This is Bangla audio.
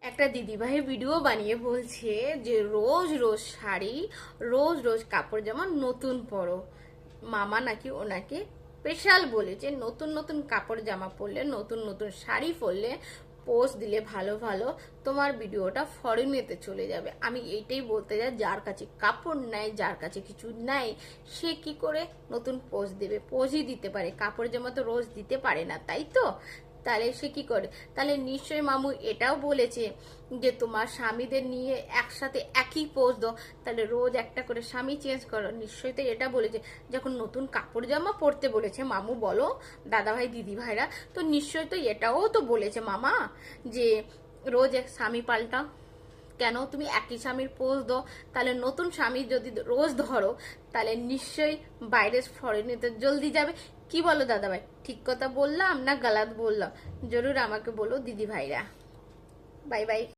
একটা দিদিভাই ভিডিও বানিয়ে বলছে যে রোজ রোজ শাড়ি, রোজ রোজ কাপড় জামা নতুন পরো। মামা নাকি ওনাকে স্পেশাল বলেছে নতুন নতুন কাপড় জামা পরলে, নতুন নতুন শাড়ি পরলে, পোস্ট দিলে ভালো ভালো তোমার ভিডিওটা ফরেনেতে চলে যাবে। আমি এইটাই বলতে যাই, যার কাছে কাপড় নাই, যার কাছে কিছু নাই, সে কি করে নতুন পোস্ট দেবে? পোস্টই দিতে পারে, কাপড় জামা তো রোজ দিতে পারে না, তাই তো? তাহলে সে কি করে? তাহলে নিশ্চয়ই মামু এটাও বলেছে যে তোমার স্বামীদের নিয়ে একসাথে একই পোজ দাও, তাহলে রোজ একটা করে স্বামী চেঞ্জ করো। নিশ্চয়ই তো এটা বলেছে। যখন নতুন কাপড় জামা পরতে বলেছে মামু, বলো দাদাভাই দিদি ভাইরা, তো নিশ্চয়ই তো এটাও তো বলেছে মামা যে রোজ এক স্বামী পাল্টাও। কেন তুমি একই স্বামীর পোজ দাও? তাহলে নতুন স্বামী যদি রোজ ধরো, তাহলে নিশ্চয়ই বাইরে ফরেনে তো জলদি যাবে। কি বলো দাদাভাই, ঠিক কথা বললাম না গালাত বললাম? জরুর আমাকে বলো দিদি ভাইরা। Bye bye.